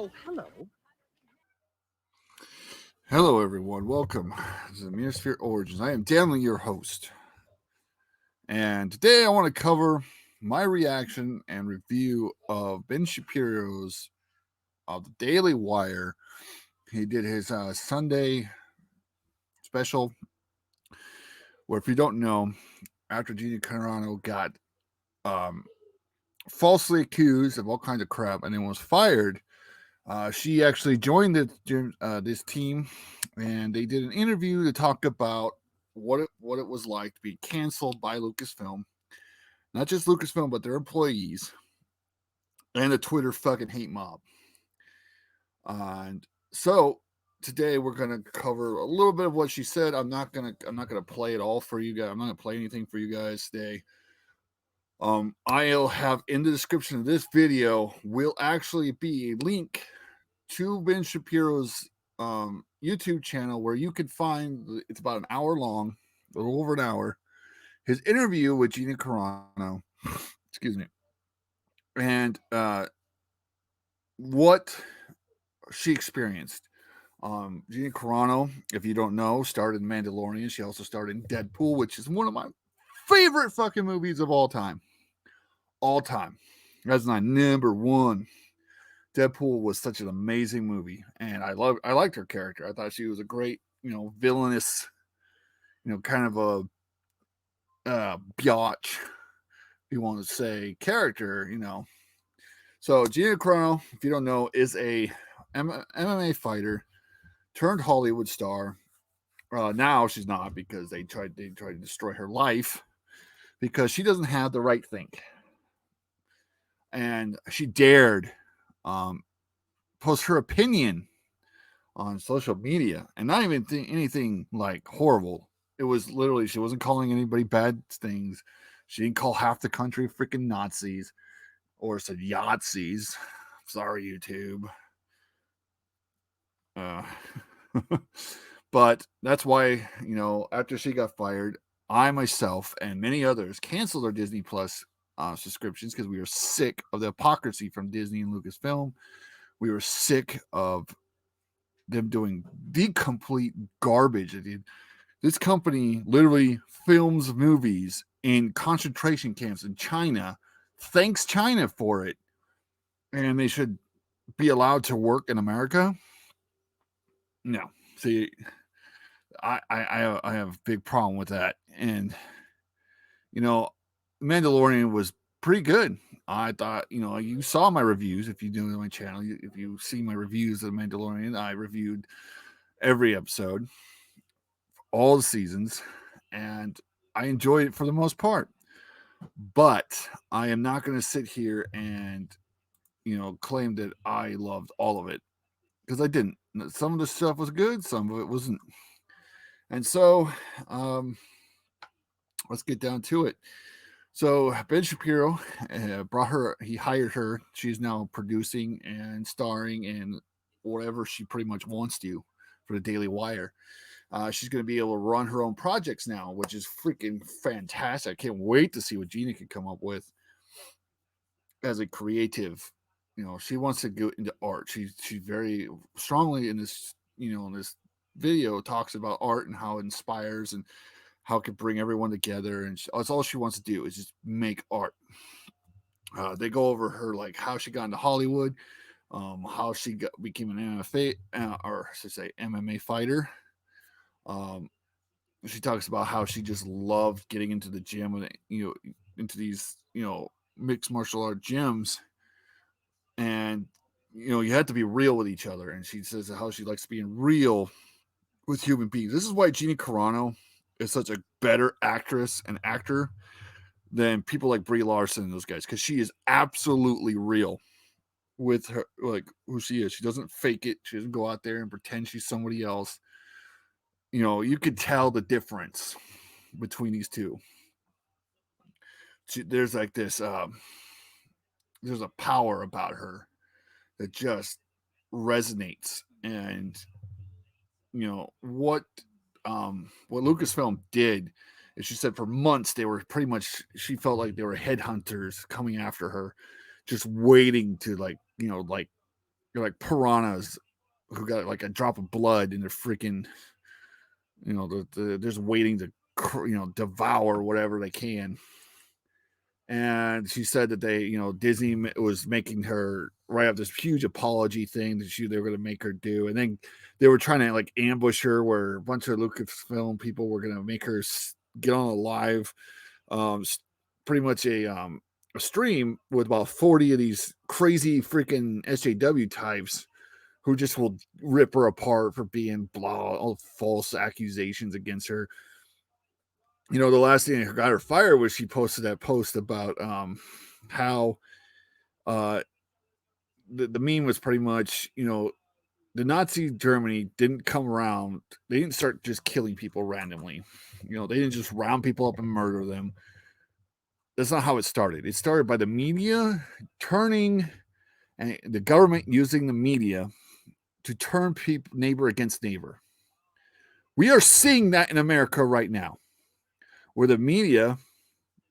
Oh, hello. Hello, everyone. Welcome to the Myriasphere Origins. I am Danley, your host. And today I want to cover my reaction and review of Ben Shapiro's The Daily Wire. He did his Sunday special, where, if you don't know, after Gina Carano got um, falsely accused of all kinds of crap and then was fired, she actually joined this team, and they did an interview to talk about what it was like to be canceled by Lucasfilm, not just Lucasfilm, but their employees and the Twitter fucking hate mob. And so today we're gonna cover a little bit of what she said. I'm not gonna play it all for you guys. I'm not gonna play anything for you guys today. I'll have in the description of this video will actually be a link to Ben Shapiro's YouTube channel where you can find, it's about an hour long, a little over an hour, his interview with Gina Carano. Excuse me. And what she experienced. Gina Carano, if you don't know, starred in Mandalorian. She also starred in Deadpool, which is one of my favorite fucking movies of all time. All time. That's my number one. Deadpool was such an amazing movie, and I liked her character. I thought she was a great, villainous, kind of a biatch, if you want to say, character. So Gina Carano, if you don't know, is a MMA fighter turned Hollywood star. Now she's not, because they tried to destroy her life because she doesn't have the right thing, and she dared um, post her opinion on social media, and not even anything like horrible. It was literally, she wasn't calling anybody bad things. She didn't call half the country freaking Nazis or said Yahtzees. Sorry, YouTube. Uh, but that's why, after she got fired, I myself and many others canceled our Disney Plus subscriptions because we were sick of the hypocrisy from Disney and Lucasfilm. We were sick of them doing the complete garbage. This company literally films movies in concentration camps in China. Thanks China for it, and they should be allowed to work in America. No, see, I have a big problem with that, and you know, Mandalorian was pretty good. I thought, you saw my reviews. If you do my channel, if you see my reviews of Mandalorian, I reviewed every episode, all the seasons, and I enjoyed it for the most part. But I am not going to sit here and claim that I loved all of it, because I didn't. Some of the stuff was good, some of it wasn't. And so, um, let's get down to it. So Ben Shapiro he hired her. She's now producing and starring in whatever she pretty much wants to for the Daily Wire. She's going to be able to run her own projects now, which is freaking fantastic. I can't wait to see what Gina can come up with as a creative. She wants to go into art. She's very strongly in this, in this video, talks about art and how it inspires and how it can bring everyone together. And that's all she wants to do, is just make art. They go over her, like, how she got into Hollywood, how she became an MMA, or I should say MMA fighter. Um, she talks about how she just loved getting into the gym and into these mixed martial art gyms, and you had to be real with each other. And she says how she likes being real with human beings. This is why Gina Carano is such a better actress and actor than people like Brie Larson and those guys, because she is absolutely real with her, like, who she is. She doesn't fake it. She doesn't go out there and pretend she's somebody else. You could tell the difference between these two. There's like this there's a power about her that just resonates. And what Lucasfilm did is, she said for months they were pretty much, she felt like they were headhunters coming after her, just waiting to, like You're like piranhas who got like a drop of blood in their freaking, they're just waiting to, devour whatever they can. And she said that Disney was making her write up this huge apology thing that they were going to make her do, and then they were trying to like ambush her, where a bunch of Lucasfilm people were going to make her get on a live, um, pretty much a stream with about 40 of these crazy freaking SJW types who just will rip her apart for being all false accusations against her. The last thing that got her fired was she posted that post about how the meme was pretty much, the Nazi Germany didn't come around. They didn't start just killing people randomly. They didn't just round people up and murder them. That's not how it started. It started by the media turning, and the government using the media to turn neighbor against neighbor. We are seeing that in America right now, where the media,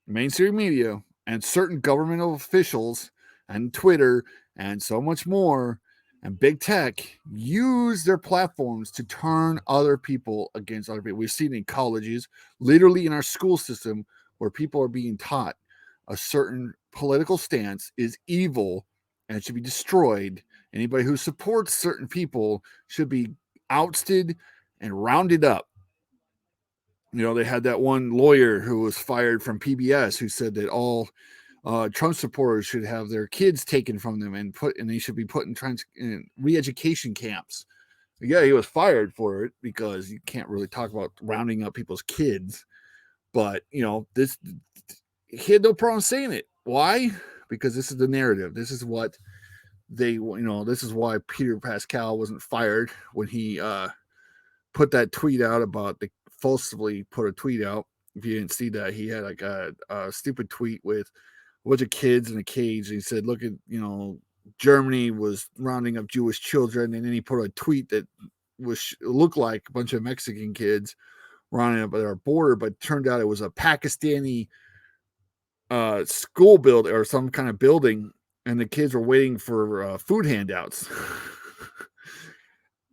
mainstream media, and certain governmental officials and Twitter and so much more and big tech use their platforms to turn other people against other people. We've seen in colleges, literally in our school system, where people are being taught a certain political stance is evil and should be destroyed. Anybody who supports certain people should be ousted and rounded up. They had that one lawyer who was fired from PBS who said that all Trump supporters should have their kids taken from them and they should be put in re-education camps. Yeah, he was fired for it because you can't really talk about rounding up people's kids. But this he had no problem saying it. Why? Because this is the narrative. This is what this is why Peter Pascal wasn't fired when he put that tweet out about falsely put a tweet out. If you didn't see that, he had like a stupid tweet with a bunch of kids in a cage. And he said, look at, Germany was rounding up Jewish children. And then he put a tweet that looked like a bunch of Mexican kids rounding up at our border, but turned out it was a Pakistani school build or some kind of building. And the kids were waiting for food handouts.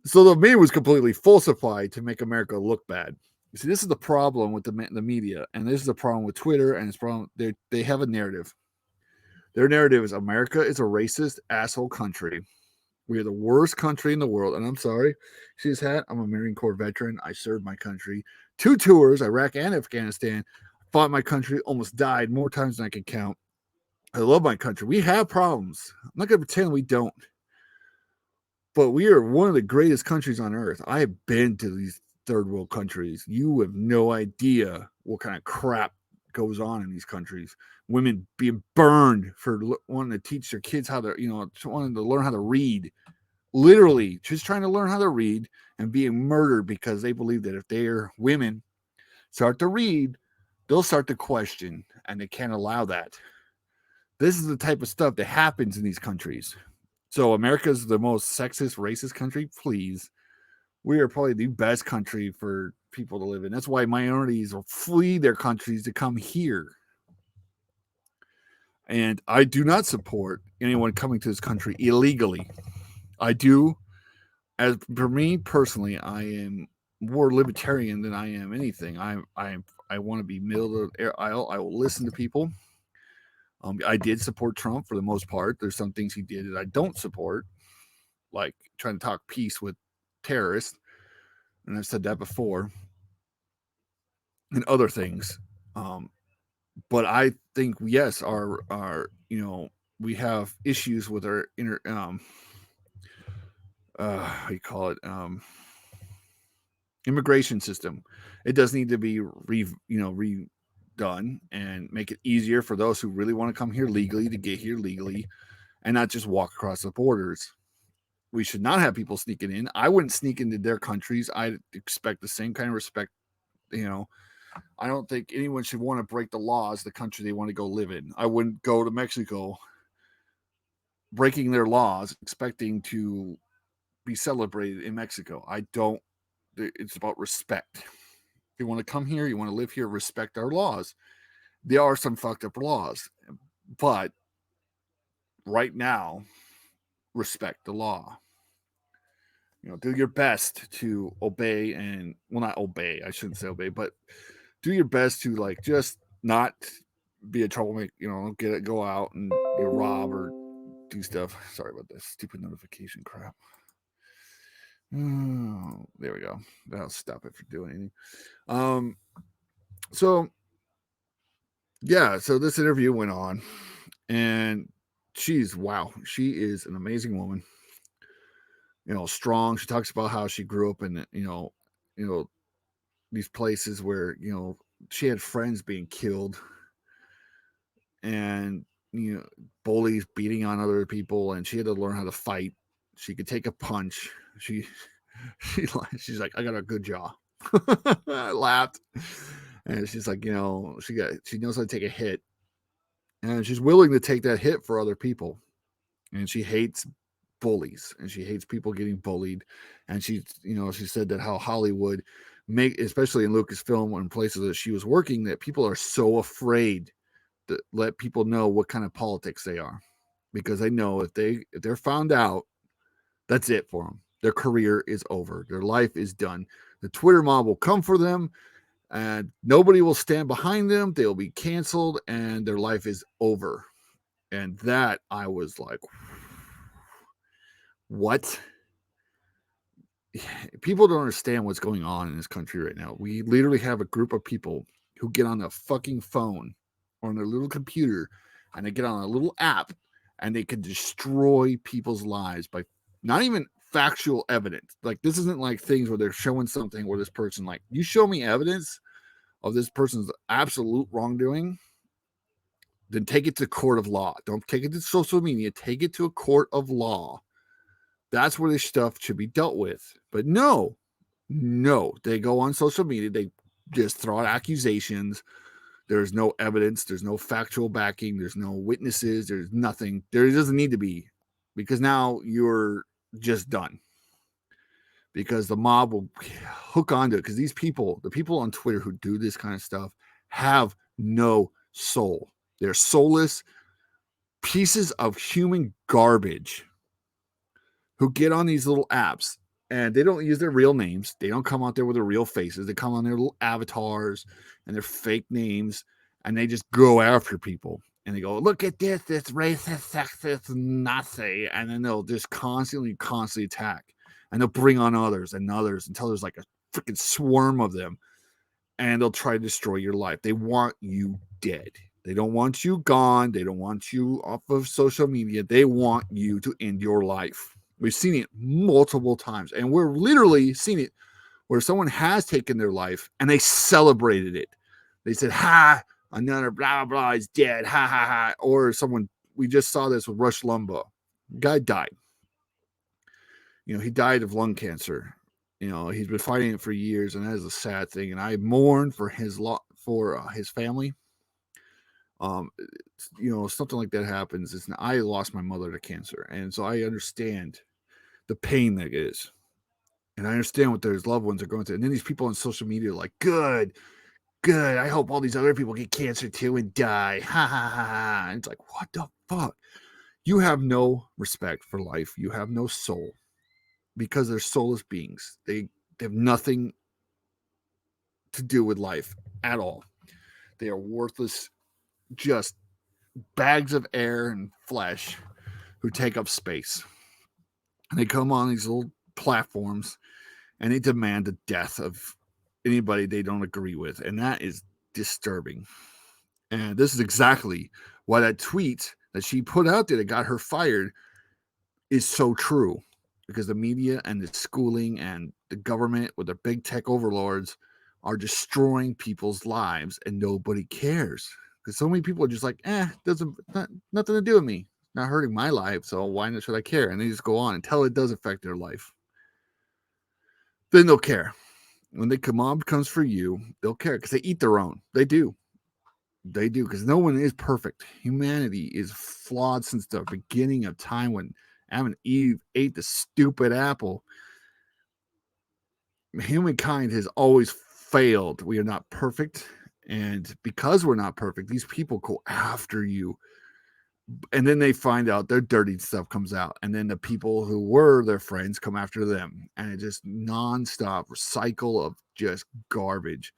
So the meme was completely falsified to make America look bad. You see, this is the problem with the media, and this is the problem with Twitter, and it's problem they have a narrative. Their narrative is America is a racist asshole country. We are the worst country in the world, and I'm sorry. See this hat? I'm a Marine Corps veteran. I served my country 2 tours, Iraq and Afghanistan. Fought my country, almost died more times than I can count. I love my country. We have problems. I'm not going to pretend we don't. But we are one of the greatest countries on earth. I have been to these third world countries. You have no idea what kind of crap goes on in these countries. Women being burned for wanting to teach their kids how to, wanting to learn how to read. Literally, just trying to learn how to read and being murdered because they believe that if their women start to read, they'll start to question, and they can't allow that. This is the type of stuff that happens in these countries. So America's the most sexist, racist country. Please, we are probably the best country for people to live in. That's why minorities will flee their countries to come here. And I do not support anyone coming to this country illegally. I do, as for me personally, I am more libertarian than I am anything. I want to be middle of the aisle. I will listen to people. I did support Trump for the most part. There's some things he did that I don't support, like trying to talk peace with terrorists, and I've said that before, and other things. But I think yes, our we have issues with our inner how you call it immigration system. It does need to be redone and make it easier for those who really want to come here legally to get here legally and not just walk across the borders. We should not have people sneaking in. I wouldn't sneak into their countries. I expect the same kind of respect. I don't think anyone should want to break the laws the country they want to go live in. I wouldn't go to Mexico breaking their laws, expecting to be celebrated in Mexico. I don't. It's about respect. If you want to come here, you want to live here, respect our laws. There are some fucked up laws, but right now respect the law. Do your best to obey not obey, I shouldn't say obey, but do your best to like just not be a troublemaker, go out and rob or do stuff. Sorry about this stupid notification crap. Oh, there we go. That'll stop it from doing anything. So yeah, so this interview went on, and she is an amazing woman. Strong. She talks about how she grew up in these places where she had friends being killed, and bullies beating on other people, and she had to learn how to fight. She could take a punch. She's like, I got a good jaw. I laughed, and she's like, she knows how to take a hit, and she's willing to take that hit for other people, and she hates bullies, and she hates people getting bullied, and she said that how Hollywood especially in Lucasfilm and places that she was working, that people are so afraid to let people know what kind of politics they are, because they know if they're found out, that's it for them. Their career is over. Their life is done. The Twitter mob will come for them, and nobody will stand behind them. They'll be canceled, and their life is over. And that, I was like, what? People don't understand what's going on in this country right now. We literally have a group of people who get on a fucking phone or on their little computer, and they get on a little app, and they can destroy people's lives by not even factual evidence. Like, this isn't like things where they're showing something where this person, like, you show me evidence of this person's absolute wrongdoing, then take it to court of law. Don't take it to social media. Take it to a court of law. That's where this stuff should be dealt with. But no, they go on social media. They just throw out accusations. There's no evidence. There's no factual backing. There's no witnesses. There's nothing. There doesn't need to be, because now you're just done. Because the mob will hook onto it. Because the people on Twitter who do this kind of stuff have no soul. They're soulless pieces of human garbage who get on these little apps, and they don't use their real names. They don't come out there with their real faces. They come on their little avatars and their fake names, and they just go after people. And they go, look at this racist, sexist, Nazi. And then they'll just constantly attack. And they'll bring on others and others until there's like a freaking swarm of them. And they'll try to destroy your life. They want you dead. They don't want you gone. They don't want you off of social media. They want you to end your life. We've seen it multiple times, and we're literally seeing it where someone has taken their life and they celebrated it. They said, ha, another blah, blah is dead, ha, ha, ha. Or we just saw this with Rush Limbaugh. Guy died. He died of lung cancer. He's been fighting it for years, and that is a sad thing. And I mourn for his family. Something like that happens. I lost my mother to cancer, and so I understand the pain that it is, and I understand what their loved ones are going through. And then these people on social media are like, good, I hope all these other people get cancer too and die, ha ha ha ha. And it's like, what the fuck? You have no respect for life. You have no soul, because they're soulless beings. They have nothing to do with life at all. They are worthless, just bags of air and flesh who take up space. And they come on these little platforms, and they demand the death of anybody they don't agree with. And that is disturbing. And this is exactly why that tweet that she put out there that got her fired is so true. Because the media and the schooling and the government with their big tech overlords are destroying people's lives, and nobody cares. Because so many people are just like, nothing to do with me. Not hurting my life, so why should I care? And they just go on until it does affect their life. Then they'll care. When the mob comes for you, they'll care, because they eat their own. They do, because no one is perfect. Humanity is flawed since the beginning of time, when Adam and Eve ate the stupid apple. Humankind has always failed. We are not perfect, and because we're not perfect, these people go after you And then they find out their dirty stuff comes out, and then the people who were their friends come after them, and it just nonstop cycle of just garbage.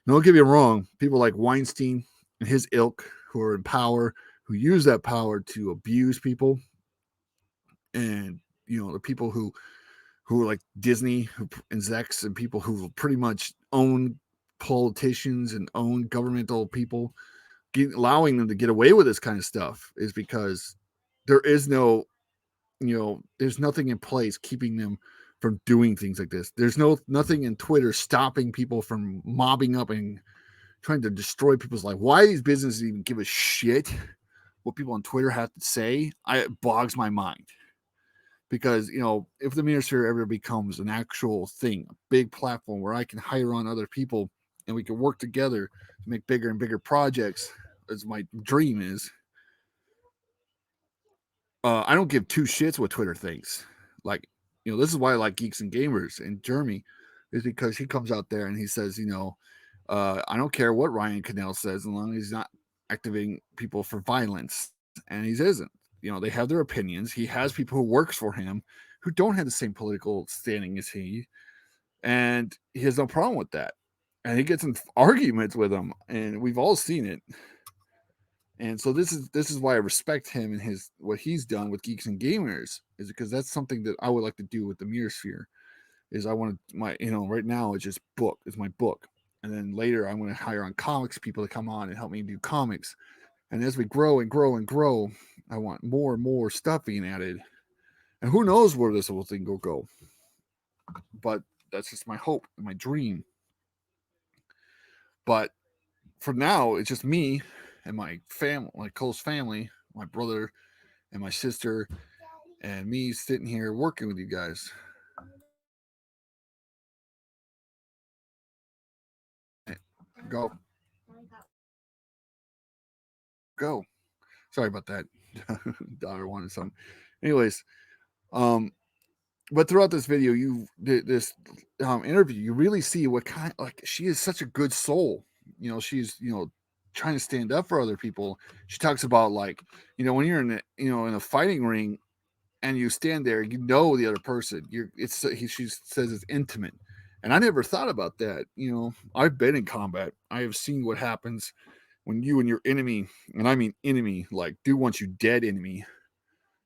Now, don't get me wrong, people like Weinstein and his ilk who are in power, who use that power to abuse people, and the people who are like Disney execs and people who pretty much own politicians and own governmental people, allowing them to get away with this kind of stuff is because there is no, there's nothing in place keeping them from doing things like this. There's nothing in Twitter stopping people from mobbing up and trying to destroy people's life. Why these businesses even give a shit what people on Twitter have to say, it bogs my mind. Because, if the Myriasphere ever becomes an actual thing, a big platform where I can hire on other people and we can work together to make bigger and bigger projects, as my dream is, I don't give two shits what Twitter thinks. Like, this is why I like Geeks and Gamers and Jeremy, is because he comes out there and he says, I don't care what Ryan Cannell says as long as he's not activating people for violence. And he isn't. They have their opinions. He has people who works for him who don't have the same political standing as he, and he has no problem with that. And he gets in arguments with them, and we've all seen it. And so this is why I respect him and what he's done with Geeks and Gamers, is because that's something that I would like to do with the Myriasphere. Is I want to right now it's just it's my book, and then later I want to hire on comics people to come on and help me do comics. And as we grow and grow and grow, I want more and more stuff being added. And who knows where this whole thing will go. But that's just my hope and my dream. But for now, it's just me and my family, my close family, my brother and my sister, and me sitting here working with you guys. Go. Go. Sorry about that. Daughter wanted something. Anyways, but throughout this video, this interview, you really see what kind, like, she is such a good soul. She's trying to stand up for other people. She talks about, like, when you're in a fighting ring and you stand there, the other person. She says it's intimate, and I never thought about that. I've been in combat. I have seen what happens when you and your enemy, and I mean enemy, like do want you dead enemy,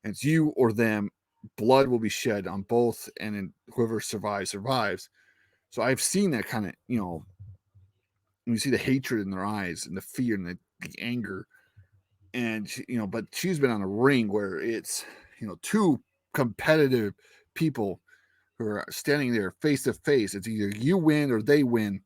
and it's you or them. Blood will be shed on both, and then whoever survives. So I've seen that kind of, you see the hatred in their eyes and the fear and the anger. And but she's been on a ring where it's two competitive people who are standing there face to face. It's either you win or they win,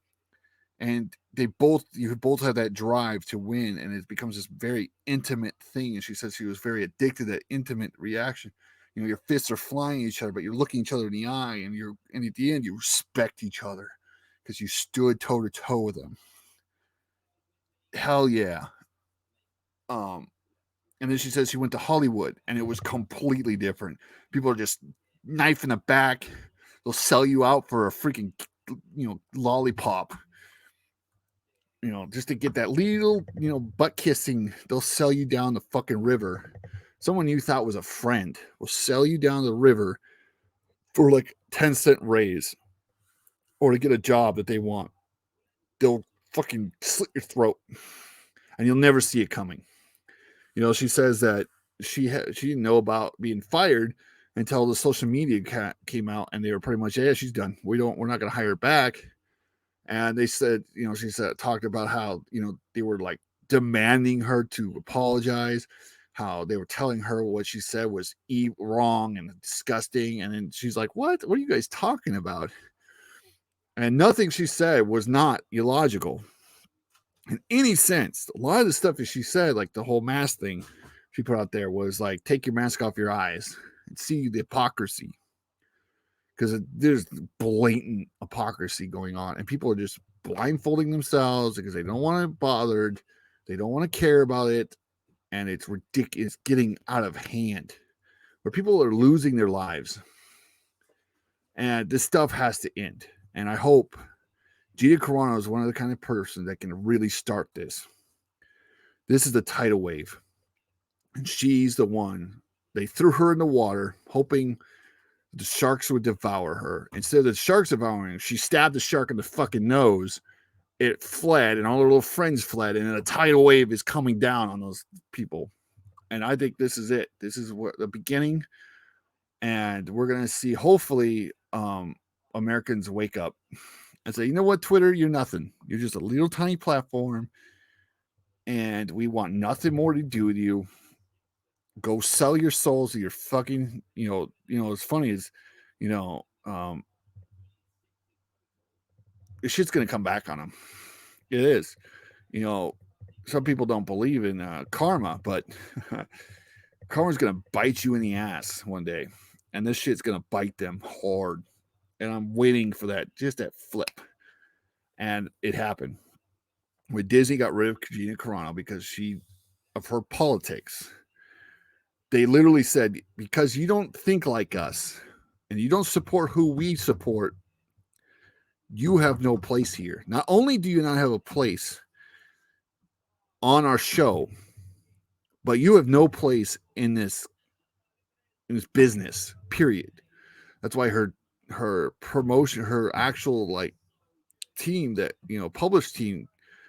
and you both have that drive to win, and it becomes this very intimate thing. And she says she was very addicted to that intimate reaction. Your fists are flying at each other, but you're looking each other in the eye, and at the end you respect each other because you stood toe to toe with them. Hell yeah. And then she says she went to Hollywood, and it was completely different. People are just knife in the back. They'll sell you out for a freaking lollipop. Just to get that little, butt kissing, they'll sell you down the fucking river. Someone you thought was a friend will sell you down the river for like 10-cent raise, or to get a job that they want. They'll fucking slit your throat, and you'll never see it coming. She says that she didn't know about being fired until the social media came out, and they were pretty much, yeah, she's done. We're not going to hire her back. And they said, she talked about how, they were like demanding her to apologize, how they were telling her what she said was wrong and disgusting. And then she's like, what are you guys talking about? And nothing she said was not illogical in any sense. A lot of the stuff that she said, like the whole mask thing she put out there, was like, take your mask off your eyes and see the hypocrisy. Because there's blatant hypocrisy going on, and people are just blindfolding themselves because they don't want to be bothered. They don't want to care about it. And it's ridiculous. It's getting out of hand where people are losing their lives. And this stuff has to end. And I hope Gina Carano is one of the kind of person that can really start this. This is the tidal wave. And she's the one. They threw her in the water, hoping the sharks would devour her. Instead of the sharks devouring her, she stabbed the shark in the fucking nose. It fled, and all her little friends fled, and a tidal wave is coming down on those people. And I think this is it. This is what the beginning, and we're gonna see. Hopefully, Americans wake up and say, you know what, Twitter, you're nothing. You're just a little tiny platform, and we want nothing more to do with you. Go sell your souls to your fucking, what's funny is, you know, this shit's gonna come back on them. It is. You know, some people don't believe in karma, but karma's gonna bite you in the ass one day, and this shit's gonna bite them hard. And I'm waiting for that, just that flip. And it happened. When Disney got rid of Gina Carano because of her politics, they literally said, because you don't think like us and you don't support who we support, you have no place here. Not only do you not have a place on our show, but you have no place in this business, period. That's why her promotion, her actual like team that, published team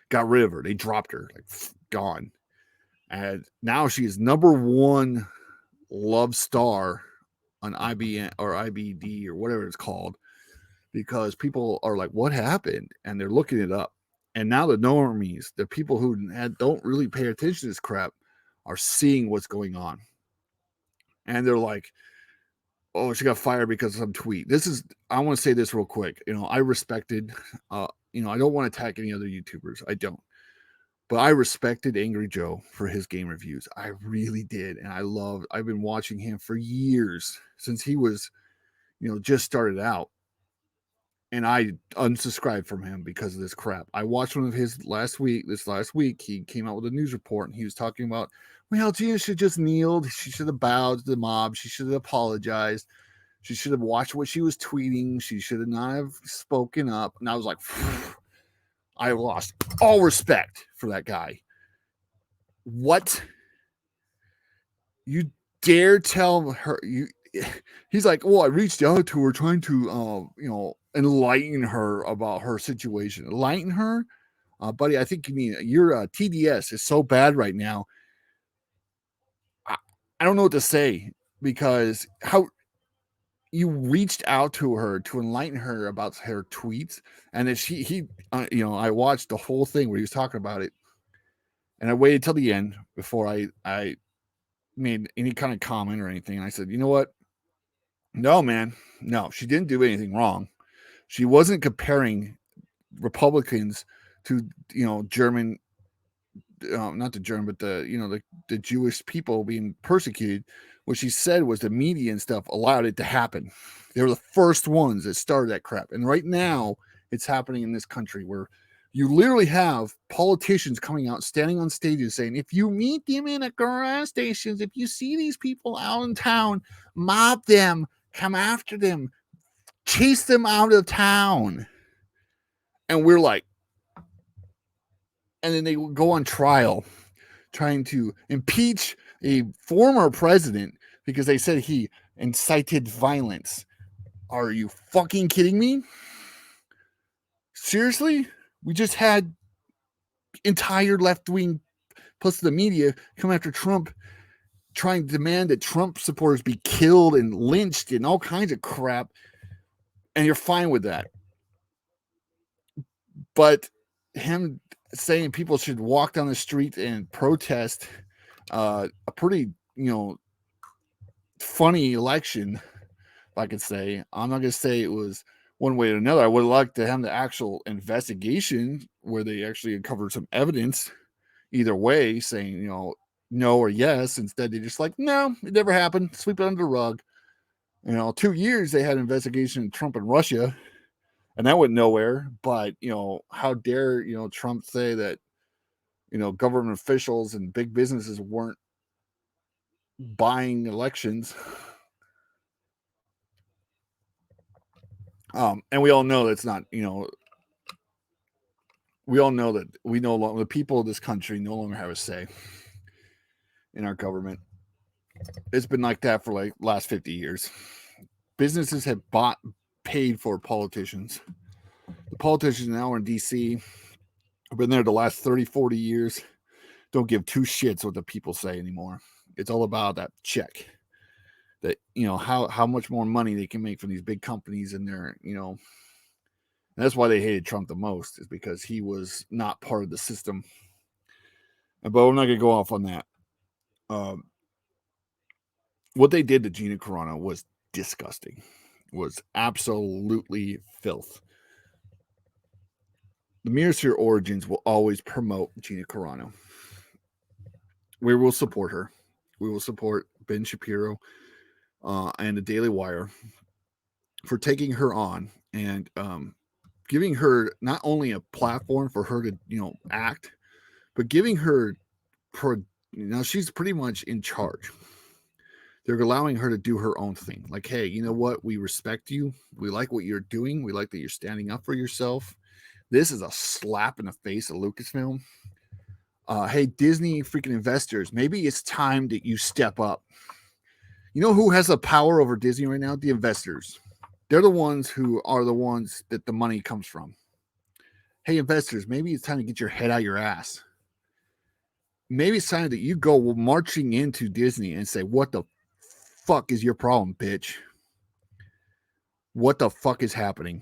got rid of her. They dropped her, like gone. And now she is number one love star on IBN or IBD or whatever it's called, because people are like, what happened? And they're looking it up. And now the normies, the people who don't really pay attention to this crap, are seeing what's going on. And they're like, oh, she got fired because of some tweet. I want to say this real quick. I respected, I don't want to attack any other YouTubers. I don't. But I respected Angry Joe for his game reviews. I really did. And I've been watching him for years, since he was, just started out. And I unsubscribed from him because of this crap. I watched one of his this last week. He came out with a news report, and he was talking about, well, Gina should just kneeled. She should have bowed to the mob. She should have apologized. She should have watched what she was tweeting. She should have not have spoken up. And I was like, I lost all respect for that guy. What? You dare tell her he's like, well, I reached out to her trying to enlighten her about her situation. Enlighten her? Buddy, I think you mean your TDS is so bad right now. I don't know what to say, because how you reached out to her to enlighten her about her tweets, and then I watched the whole thing where he was talking about it, and I waited till the end before I made any kind of comment or anything. And I said, you know what? No, man, no, she didn't do anything wrong. She wasn't comparing Republicans to German, not the German, but the Jewish people being persecuted. What she said was the media and stuff allowed it to happen. They were the first ones that started that crap. And right now it's happening in this country, where you literally have politicians coming out, standing on stages saying, if you meet them in a gas stations, if you see these people out in town, mob them, come after them, chase them out of town. And we're like, and then they go on trial trying to impeach a former president because they said he incited violence. Are you fucking kidding me? Seriously? We just had entire left-wing plus the media come after Trump, trying to demand that Trump supporters be killed and lynched and all kinds of crap, and you're fine with that. But him saying people should walk down the street and protest a pretty, funny election, if I could say. I'm not going to say it was one way or another. I would like to have the actual investigation where they actually uncovered some evidence either way, saying, no or yes. Instead, they just like, no, it never happened. Sweep it under the rug. 2 years they had an investigation of Trump and Russia, and that went nowhere. But, how dare, Trump say that, government officials and big businesses weren't buying elections. And we all know that's not, we all know that the people of this country no longer have a say. in our government. It's been like that for like last 50 years. Businesses have paid for politicians. The politicians now in DC have been there the last 30, 40 years. Don't give two shits what the people say anymore. It's all about that check. That, how much more money they can make from these big companies and their, and that's why they hated Trump the most, is because he was not part of the system. But we're not going to go off on that. What they did to Gina Carano was disgusting. Was absolutely filth. The Myriasphere Origins will always promote Gina Carano. We will support her. We will support Ben Shapiro and the Daily Wire for taking her on and giving her not only a platform for her to, act, but giving her, now she's pretty much in charge. They're allowing her to do her own thing. Like, hey, you know what? We respect you. We like what you're doing. We like that you're standing up for yourself. This is a slap in the face of Lucasfilm. Hey, Disney freaking investors, maybe it's time that you step up. You know who has the power over Disney right now? The investors. They're the ones who are the ones that the money comes from. Hey, investors, maybe it's time to get your head out your ass. Maybe it's time that you go marching into Disney and say, what the fuck is your problem, bitch? What the fuck is happening?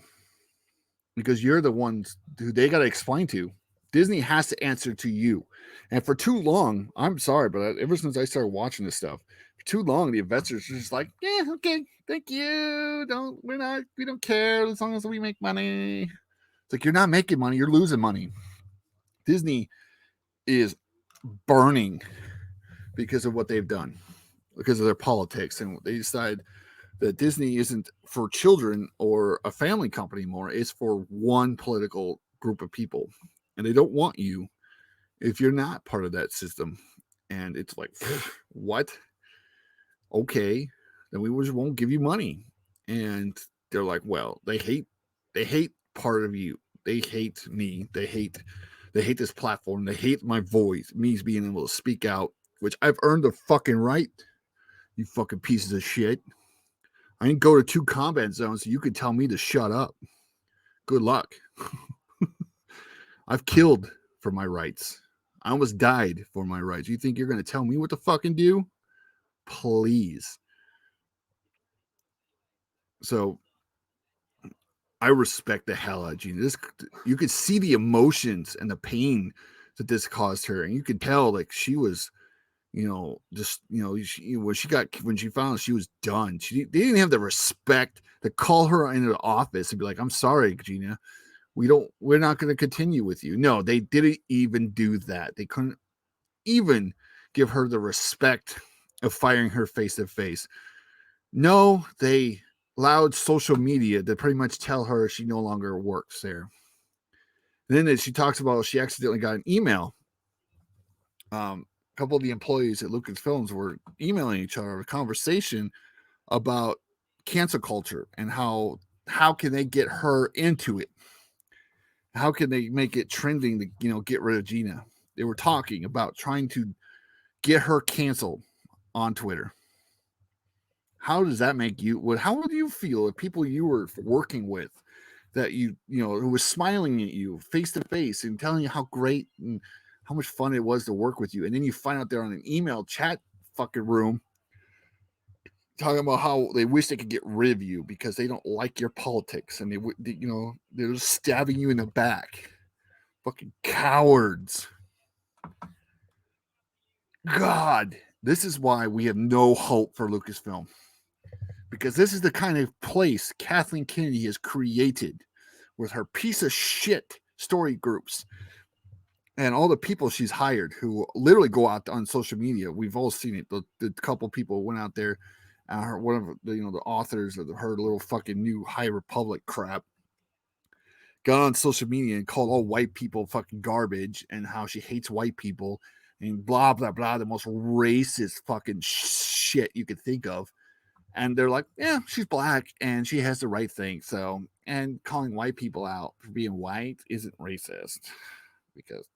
Because you're the ones who they got to explain to. Disney has to answer to you. And for too long, I'm sorry, but ever since I started watching this stuff, for too long, the investors are just like, yeah, okay, thank you. We don't care as long as we make money. It's like, you're not making money, you're losing money. Disney is burning because of what they've done, because of their politics. And they decide that Disney isn't for children or a family company anymore. It's for one political group of people. And they don't want you if you're not part of that system. And it's like, what? Okay, then we just won't give you money. And they're like, well, they hate part of you. They hate me. They hate this platform. They hate my voice, me being able to speak out, which I've earned the fucking right. You fucking pieces of shit. I didn't go to 2 combat zones so you could tell me to shut up. Good luck. I've killed for my rights. I almost died for my rights. You think you're going to tell me what to fucking do? Please. So I respect the hell out of Gina. You could see the emotions and the pain that this caused her, and you could tell like she was, when she found out she was done, they didn't have the respect to call her into the office and be like, "I'm sorry, Gina, we're not going to continue with you." No, they didn't even do that. They couldn't even give her the respect of firing her face to face. No, they allowed social media to pretty much tell her she no longer works there. And then she talks about she accidentally got an email. A couple of the employees at Lucasfilms were emailing each other a conversation about cancel culture and how can they get her into it? How can they make it trending to get rid of Gina? They were talking about trying to get her canceled on Twitter. How does that make you? How would you feel if people you were working with, that who was smiling at you face to face and telling you how great and how much fun it was to work with you, and then you find out they're on an email chat fucking room talking about how they wish they could get rid of you because they don't like your politics and they're just stabbing you in the back. Fucking cowards. God, this is why we have no hope for Lucasfilm. Because this is the kind of place Kathleen Kennedy has created with her piece of shit story groups and all the people she's hired who literally go out on social media. We've all seen it. The couple people went out there, one of the authors of her little fucking new High Republic crap got on social media and called all white people fucking garbage and how she hates white people and blah blah blah, the most racist fucking shit you could think of. And they're like, yeah, she's black and she has the right thing. So, and calling white people out for being white isn't racist because,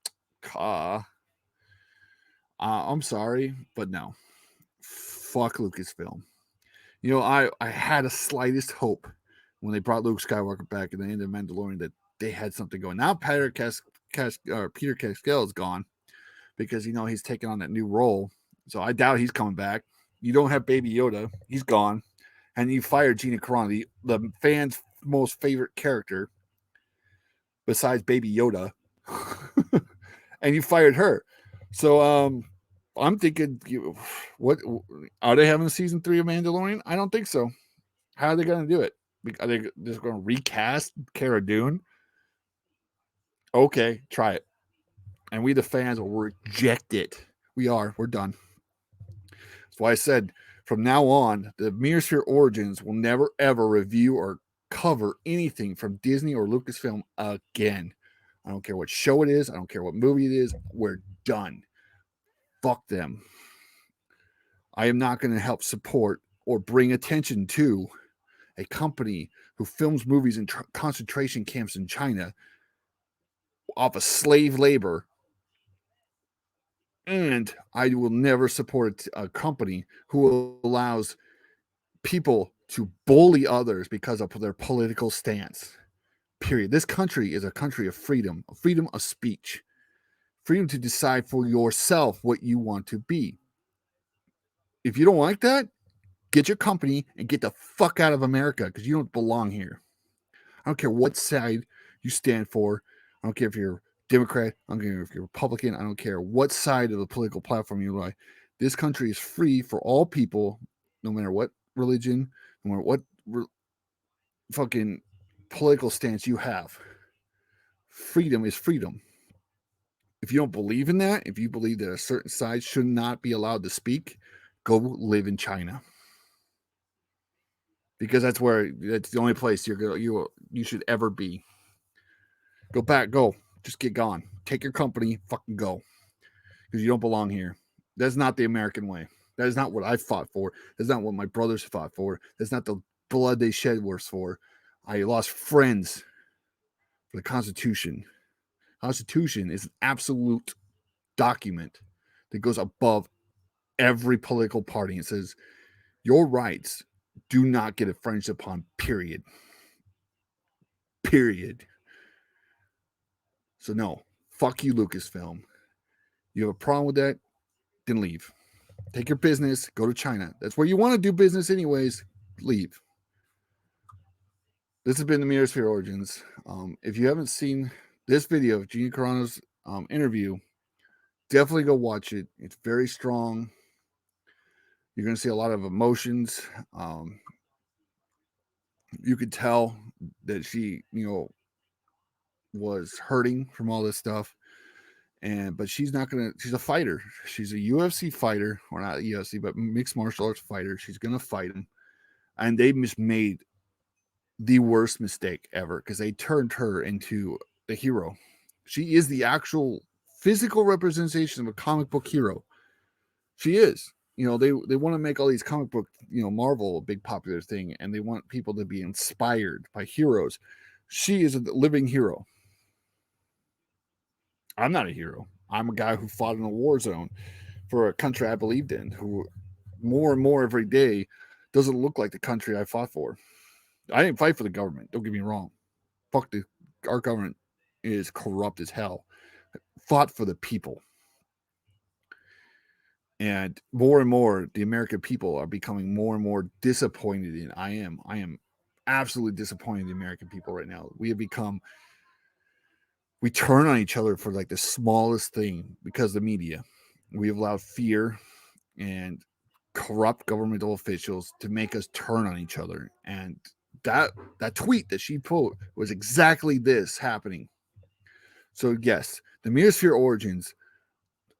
I'm sorry, but no. Fuck Lucasfilm. I had a slightest hope when they brought Luke Skywalker back at the end of Mandalorian that they had something going. Now Peter Cascale is gone because he's taking on that new role. So I doubt he's coming back. You don't have Baby Yoda; he's gone, and you fired Gina Carano, the fans' most favorite character besides Baby Yoda, and you fired her. So I'm thinking, what are they having season 3 of Mandalorian? I don't think so. How are they going to do it? Are they just going to recast Cara Dune? Okay, try it. And we, the fans, will reject it. We're done. That's why I said from now on, the Myriasphere Origins will never ever review or cover anything from Disney or Lucasfilm again. I don't care what show it is. I don't care what movie it is. We're done. Fuck them. I am not going to help support or bring attention to a company who films movies in concentration camps in China off of slave labor. And I will never support a company who allows people to bully others because of their political stance. Period. This country is a country of freedom of speech, freedom to decide for yourself what you want to be. If you don't like that, get your company and get the fuck out of America because you don't belong here. I don't care what side you stand for. I don't care if you're Democrat. I don't care if you're Republican. I don't care what side of the political platform you lie. This country is free for all people, no matter what religion, no matter what fucking political stance you have. Freedom is freedom. If you don't believe in that, if you believe that a certain side should not be allowed to speak, go live in China. Because that's the only place you should ever be. Go back, go. Just get gone. Take your company, fucking go. Because you don't belong here. That's not the American way. That is not what I fought for. That's not what my brothers fought for. That's not the blood they shed was for. I lost friends for the Constitution. Constitution is an absolute document that goes above every political party. It says your rights do not get infringed upon, period. Period. So no, fuck you, Lucasfilm. You have a problem with that? Then leave. Take your business, go to China. That's where you want to do business anyways. Leave. This has been the Myriasphere Origins. If you haven't seen this video of Gina Carano's interview, definitely go watch it. It's very strong. You're going to see a lot of emotions. You could tell that she, was hurting from all this stuff. But she's not gonna. She's a fighter. She's a UFC fighter, or not UFC, but mixed martial arts fighter. She's gonna fight him, and they just made the worst mistake ever because they turned her into a hero. She is the actual physical representation of a comic book hero. She is. They want to make all these comic book, Marvel a big popular thing, and they want people to be inspired by heroes. She is a living hero. I'm not a hero. I'm a guy who fought in a war zone for a country I believed in, who more and more every day doesn't look like the country I fought for. I didn't fight for the government. Don't get me wrong. Our government is corrupt as hell. Fought for the people. And more, the American people are becoming more and more disappointed in. I am absolutely disappointed in the American people right now. We turn on each other for like the smallest thing because of the media. We have allowed fear and corrupt governmental officials to make us turn on each other. And that tweet that she put was exactly this happening. So yes, the Myriasphere Origins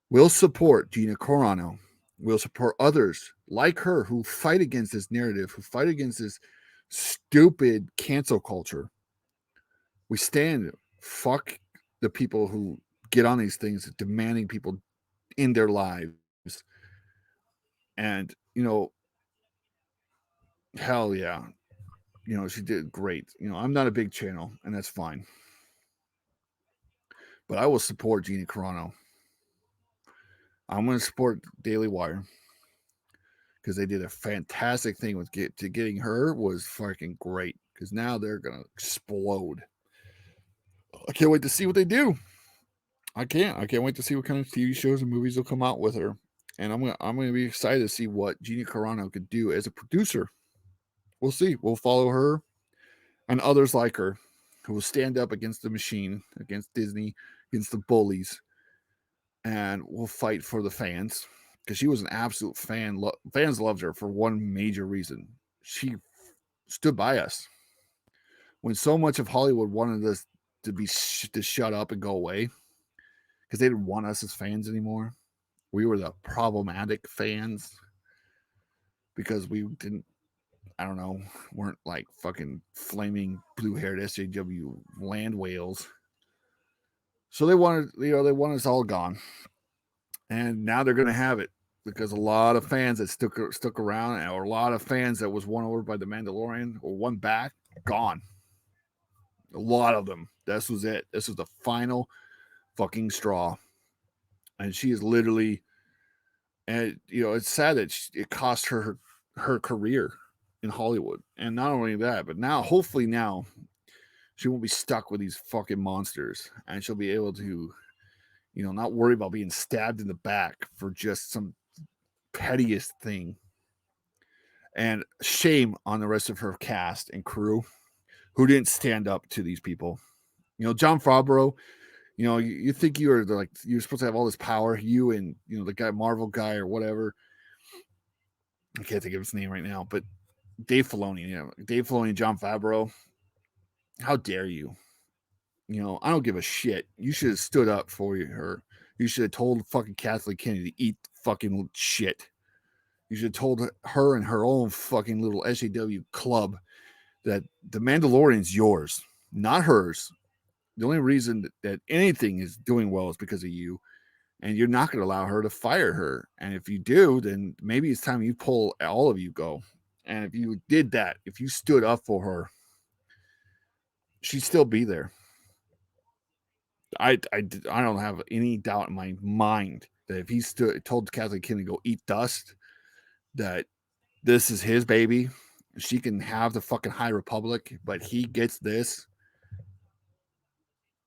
will support Gina Carano. Will support others like her who fight against this narrative, who fight against this stupid cancel culture. We stand. Fuck the people who get on these things demanding people in their lives. And, hell yeah. She did great. I'm not a big channel, and that's fine. But I will support Gina Carano. I'm going to support Daily Wire because they did a fantastic thing with getting her was fucking great. Because now they're going to explode. I can't wait to see what they do. I can't wait to see what kind of TV shows and movies will come out with her. And I'm gonna be excited to see what Gina Carano could do as a producer. We'll see. We'll follow her and others like her who will stand up against the machine, against Disney, against the bullies, and we'll fight for the fans because she was an absolute fan. Fans loved her for one major reason: she stood by us when so much of Hollywood wanted us to be to shut up and go away because they didn't want us as fans anymore. We were the problematic fans because we didn't, I don't know, weren't like fucking flaming blue-haired SJW land whales. So they wanted, they want us all gone, and now they're going to have it because a lot of fans that stuck around, or a lot of fans that was won over by the Mandalorian or won back, gone. A lot of them. This was it. This was the final fucking straw, and she is literally, and it's sad that it cost her career in Hollywood. And not only that, but now, hopefully now, she won't be stuck with these fucking monsters, and she'll be able to, not worry about being stabbed in the back for just some pettiest thing. And shame on the rest of her cast and crew who didn't stand up to these people. Jon Favreau, you think you're supposed to have all this power, you and the guy, Marvel guy or whatever. I can't think of his name right now, but Dave Filoni, and Jon Favreau. How dare you? I don't give a shit. You should have stood up for her. You should have told fucking Kathleen Kennedy to eat fucking shit. You should have told her and her own fucking little SAW club that the Mandalorian's yours, not hers. The only reason that anything is doing well is because of you, and you're not going to allow her to fire her. And if you do, then maybe it's time you pull, all of you go. And if you did that, if you stood up for her, she'd still be there. I don't have any doubt in my mind that if he told Kathleen Kennedy to go eat dust, that this is his baby. She can have the fucking High Republic, but he gets this.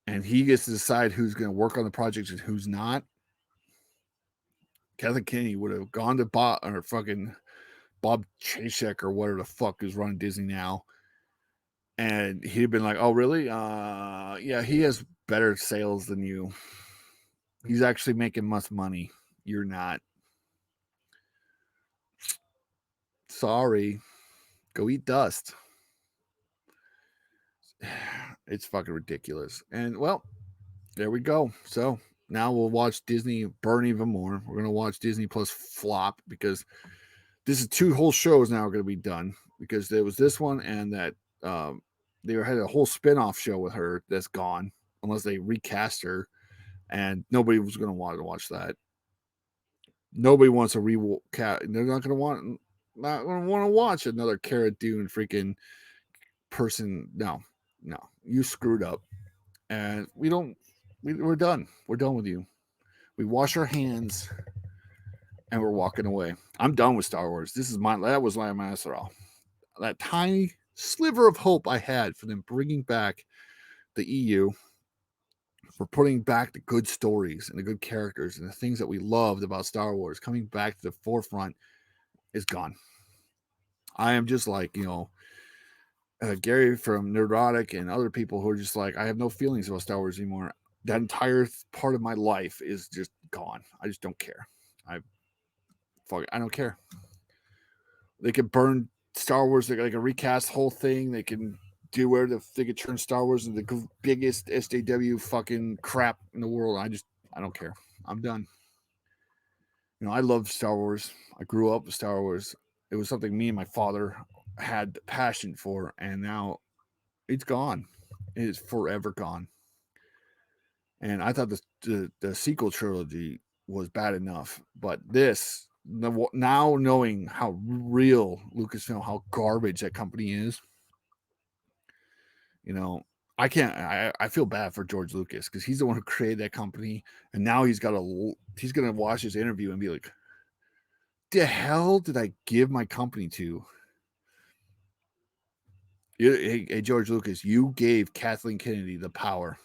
And he gets to decide who's going to work on the project and who's not. Kathleen Kennedy would have gone to Bob Chapek or whatever the fuck is running Disney now. And he'd have been like, oh, really? Yeah, he has better sales than you. He's actually making much money. You're not. Sorry. Go eat dust. It's fucking ridiculous. And, well, there we go. So now we'll watch Disney burn even more. We're going to watch Disney Plus flop because this is 2 whole shows now are going to be done because there was this one and that they had a whole spin-off show with her that's gone unless they recast her, and nobody was going to want to watch that. Nobody wants a recast. They're not going to want to watch another Cara Dune freaking person. No, you screwed up, and we're done. We're done with you. We wash our hands, and we're walking away. I'm done with Star Wars. That was my master. That tiny sliver of hope I had for them bringing back the EU, for putting back the good stories and the good characters and the things that we loved about Star Wars coming back to the forefront is gone. I am just like, Gary from Nerdotic and other people who are just like, I have no feelings about Star Wars anymore. That entire part of my life is just gone. I just don't care. I don't care. They could burn Star Wars. They can recast the whole thing. They can do where they could turn Star Wars into the biggest SJW fucking crap in the world. I don't care. I'm done. I love Star Wars. I grew up with Star Wars. It was something me and my father had the passion for, and now it's gone. It is forever gone. And I thought the sequel trilogy was bad enough, but this, now knowing how real Lucasfilm, how garbage that company is, I can't. I feel bad for George Lucas because he's the one who created that company, and now he's gonna watch this interview and be like, "The hell did I give my company to?" Hey, George Lucas, you gave Kathleen Kennedy the power.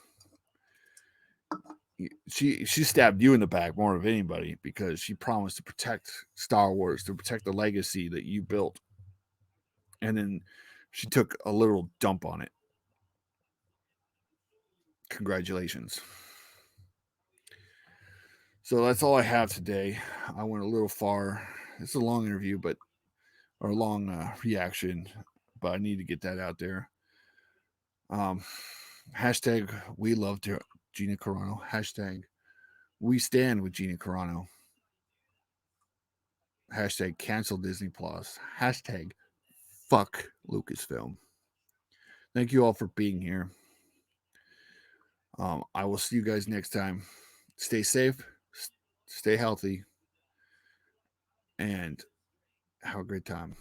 She stabbed you in the back more of anybody because she promised to protect Star Wars, to protect the legacy that you built, and then she took a literal dump on it. Congratulations. So that's all I have today. I went a little far. It's a long interview, or a long reaction, but I need to get that out there. Hashtag we love Gina Carano. Hashtag we stand with Gina Carano. Hashtag cancel Disney Plus. Hashtag fuck Lucasfilm. Thank you all for being here. I will see you guys next time. Stay safe, stay healthy, and have a great time.